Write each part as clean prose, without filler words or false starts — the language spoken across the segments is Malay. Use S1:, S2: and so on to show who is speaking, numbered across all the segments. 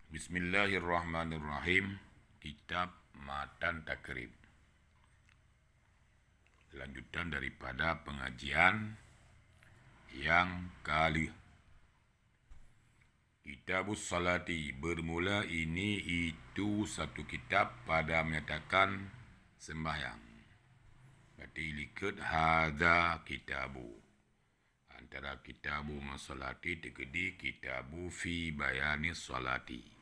S1: Bismillahirrahmanirrahim. Kitab Matan Takrib. Lanjutan daripada pengajian yang kali. Kitabus Salati bermula ini itu satu kitab pada menyatakan sembahyang. Berarti likut hadza kitabu. Antara kitabu masalati tegedi kitabu fi bayani salati.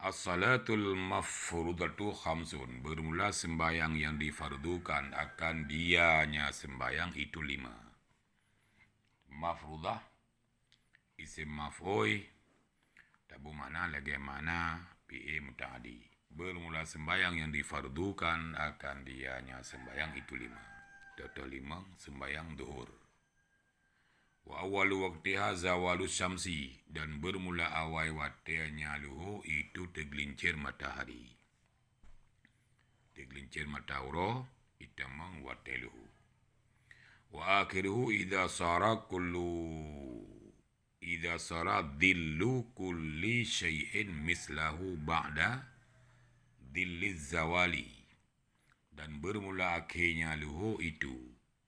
S1: As-salatul mafrudatu khamsun. Bermula sembahyang yang difardukan akan dianya sembahyang itu 5. Mafrudah, isim maf'ul, tabu mana lagi mana, fi'il muta'addi. Bermula sembahyang yang difardukan akan dianya sembahyang itu 5. Total 5 sembahyang zuhur. Wa awalu waqtiha zawalu syamsi, dan bermula awal waktunya luhur itu tergelincir matahari. Tergelincir matahari itu memang waktu luhur. Wa akhiruhu idza sara dhillu kulli syai'in mislahu ba'da dhilliz zawali. Dan bermula akhirnya luhur itu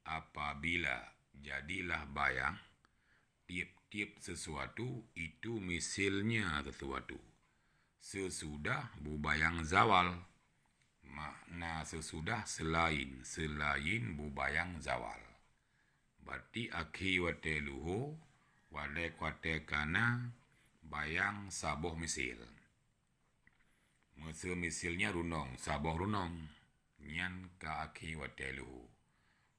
S1: apabila jadilah bayang tiap-tiap sesuatu itu misalnya sesuatu sesudah bubayang zawal. Makna sesudah selain bubayang zawal. Berarti akhir wate luhur wate kana bayang saboh misil. Masa misilnya runong, saboh runong. Nyan ka akhir wate luhur.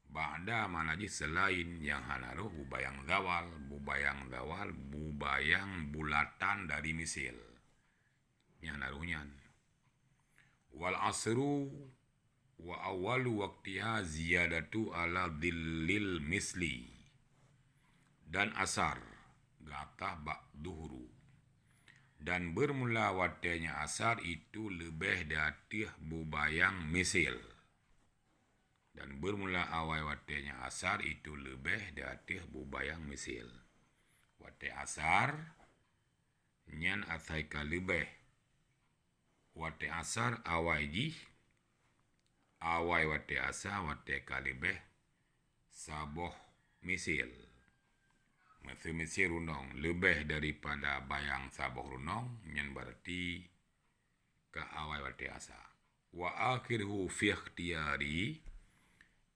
S1: Ba'da manaji selain yang hanaruh bubayang zawal, bubayang bulatan dari misil. Yang hanaruhnya. Wal asru wa awalu waqtiha ziyadatu ala dhillil misli. Dan asar gatah ba'duhuru. Dan bermula watenya asar itu lebih dari bubayang misil. Dan bermula awal watenya asar itu lebih dari bubayang misil. Wate asar nyan athaika lebih. Wate asar awal wate asar wate kalibeh saboh misil. Misil runong lebih daripada bayang saboh runong nyan berarti ke awal wate asar. Wa akhiruhu fi ikhtiyari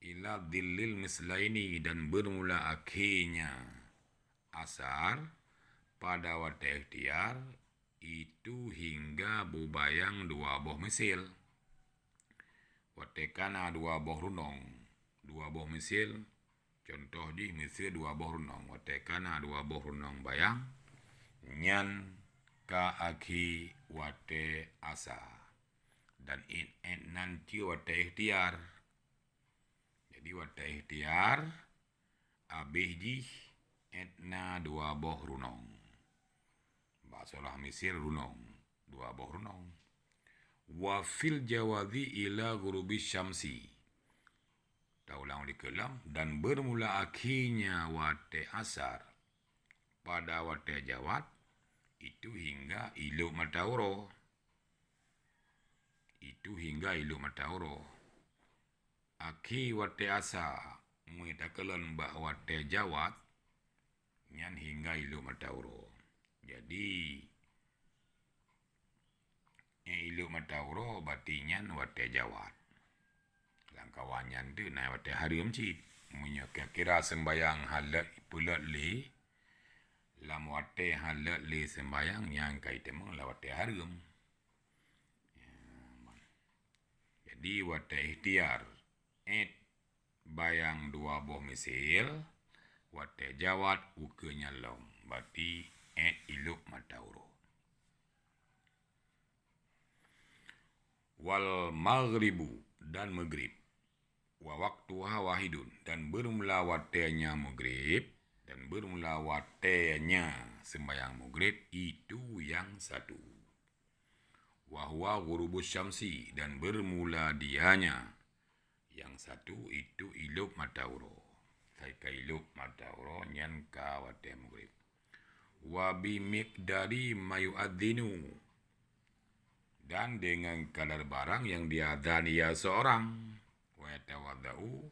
S1: ila dhillil mislaini, dan bermula akhirnya asar pada waktu ikhtiar itu hingga bubayang 2 boh misil. Waktu kana 2 boh runong, 2 boh misil, contoh di misil 2 boh runong. Waktu kana 2 boh runong bayang nyan ka akhi waktu asar. Dan nanti waktu ikhtiar. Jadi waktu ikhtiar abih ji etna 2 boh runong. Basalah misir runong 2 boh runong. Wa fil jawazi ila ghurubi syamsi. Taulang di kelam. Dan bermula akhirnya waktu asar pada waktu jawad itu hingga iluk matahari. Akhir waktu asar mengitakan bahawa waktu jawad nyan hingga iluk matahari. Jadi iluk matahari berarti nyan waktu jawad. Langkawannya tu naik waktu hari mci. Kira sembayang halat pulat li. Lam waktu halat li sembayang yang kaitemang la waktu hari. Jadi waktu ikhtiar bayang 2 boh misil, waktu jawad ukanya long. Berarti iluk matahari. Wal maghribu, dan maghrib. Wa waktuha wahidun, dan bermula waktunya maghrib, dan bermula waktunya sembahyang maghrib itu yang satu. Wa huwa ghurubus syamsi, dan bermula dianya yang satu itu iluk matahari. Sai ka iluk matahari nyan ka waktu maghrib. wa bimiqdari mayu'adzinu, dan dengan kadar barang yang diadzan ia seorang, wa yatawaddau,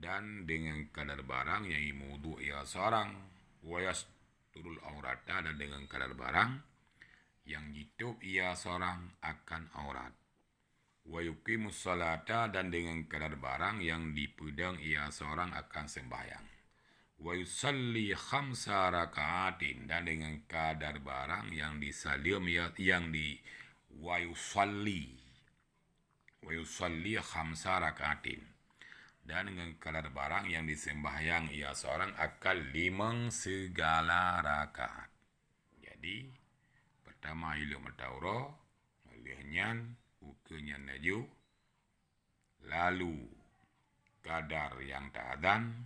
S1: dan dengan kadar barang yang imudu ia seorang, wa yasturul aurata, dan dengan kadar barang yang jitup ia seorang akan aurat, wa yuqimus salata, dan dengan kadar barang yang dipedang ia seorang akan sembahyang, wa yusalli khamsa rakaatin, dan dengan kadar barang yang disalim yang di wa yusalli khamsa rakaatin, dan dengan kadar barang yang disembahyang ia seorang akan 5 segala rakaat. Jadi pertama ilmu matauro, olehnya ukenya naju, lalu kadar yang ta'adan,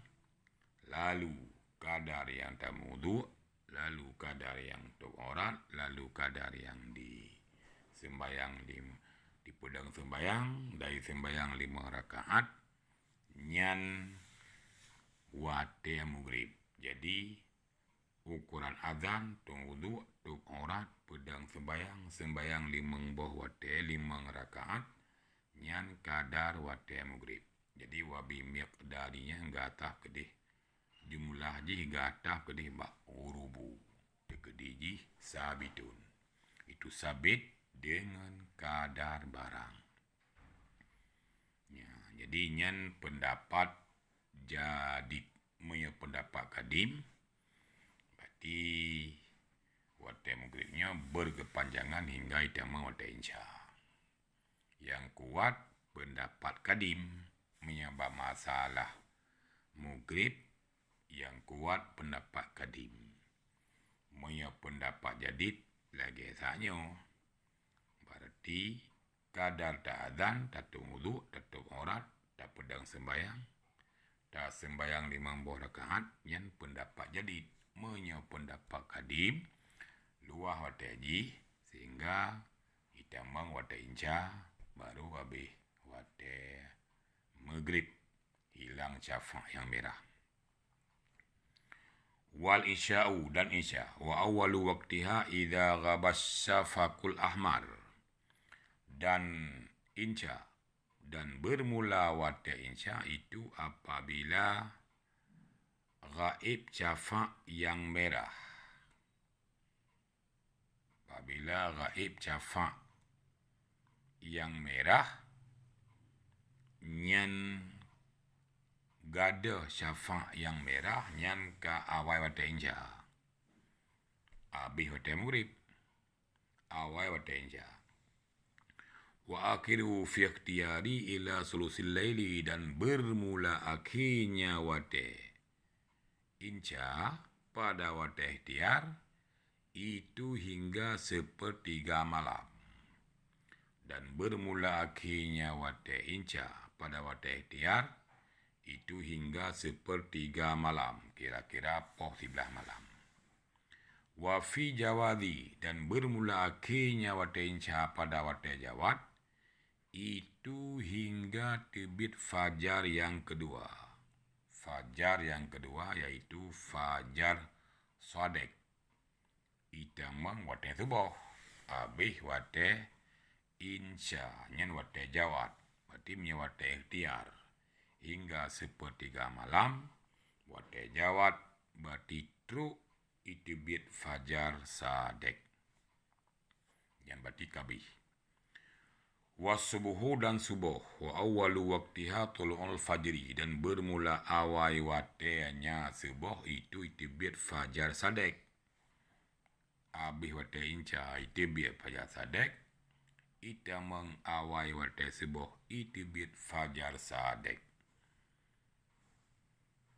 S1: lalu kadar yang tamudu, lalu kadar yang tu'orat, lalu kadar yang di sembayang di pedang sembayang, dari sembayang 5 rakaat, nyan wate maghrib. Jadi ukuran azan, tung wudu, tung aurat, pedang sembayang 5 boh wate 5 rakaat, nyan kadar wate maghrib. Jadi wabi miqdarinya gatah kedih jumlah jih gatah kedih urubu kedih jih sabitun, itu sabit dengan kadar barang. Ya, jadi nyan pendapat jadi punya pendapat kadim, berarti wate maghribnya berkepanjangan hingga itama wate insya. Yang kuat pendapat kadim menyebab masalah maghrib, yang kuat pendapat kadim. Punya pendapat jadid lagi sanyo, berarti kadar ta'adzan, tak wudu, tak aurat, tak pedang sembayang, tak sembayang 5 buah rakaat, yang pendapat jadid. Punya pendapat kadim luah wate haji, sehingga itamang wate insya, baru habis wate maghrib hilang syafa' yang merah. Wal isya'u, dan isya, wa awwalu waqtiha idza ghabas syafaqul ahmar, dan insya, dan bermula wate insya itu apabila gaib syafa' yang merah. Apabila gaib syafa' yang merah, nyan gada syafa' yang merah, nyan ka awai wate insya, abih wate maghrib, awai wate insya. Wa akhiru fi ikhtiyari ila sulusil laili, dan bermula akhirnya wate insya pada wate ikhtiar itu hingga 1/3 malam, dan bermula akhirnya wate insya pada wate ikhtiar itu hingga 1/3 malam, kira-kira poh 11 malam. Wa fi jawadi, dan bermula akhirnya wate insya pada wate jawad itu hingga terbit fajar yang kedua. Fajar yang kedua yaitu fajar sadek. Itamang wate subuh, abih wate insya, nyan wate jawad, berarti punya wate ikhtiar hingga 1/3 malam, wate jawad berarti truk itu bit fajar sadek, yang berarti kabih. Wasubuhu, dan subuh, wa awwalu waqtiha tulu'ul fajri, dan bermula awai watenya subuh itu bit fajar sadek. Abih wate insya itu bit fajar sadek, ita mengawai wate subuh itu bit fajar sadek.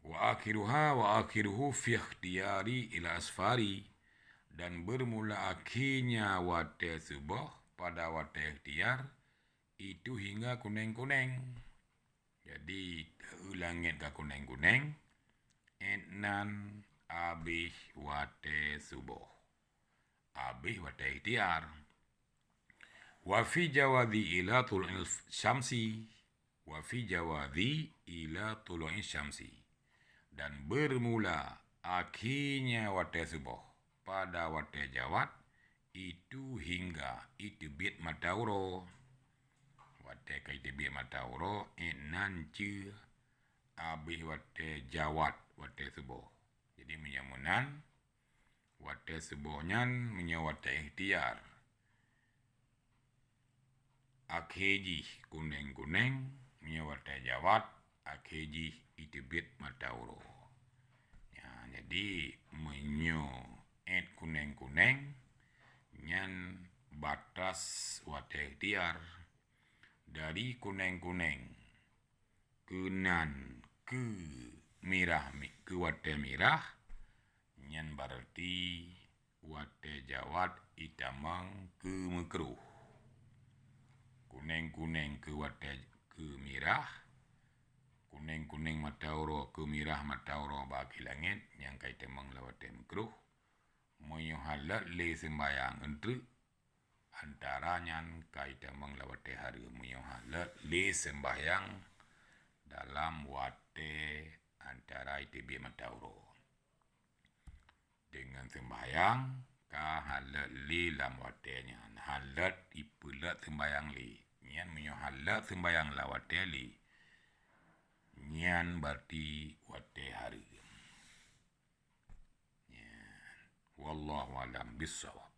S1: Wa akhiruhu fi ikhtiyari ila asfari, dan bermula akhirnya wate subuh pada wate ikhtiar itu hingga kuning-kuning. Jadi ulangit ke kuning-kuning, enan abih wate subuh, abih wate ikhtiar. Wa fi jawadhi ila tulu'il syamsi, wa fi jawadhi ila tulu'il syamsi, dan bermula akhirnya wate subuh pada wate jawat itu hingga itu bit matauro wate kai te bit matauro enan cu abih wate jawat wate subuh. Jadi menyamunan wate subuhnyan menyawate ikhtiar. Akheji kuneng-kuneng menyawate jawat akheji itu bit matauro. Ya, jadi menyo kuneng-kuneng nyan batas wate ikhtiar dari kuneng-kuneng kenan ke mirah ke wate mirah nyan berarti wate jawat itamang ke mekruh. Kuneng-kuneng ke wate ke mirah, kuneng-kuneng matauro ke mirah matauro bagi langit yang kai temang lawate mekruh. Moyo halat le sembayang entre antaranya kai temang lawate hari moyo halat le sembayang dalam wate antara ITB matauro. Dengan sembayang ka halat li lam watenya halat ipulat sembayang li nyan menyo halat sembayang la wate li nyan berarti wate hari. Wallahu alam bisawab.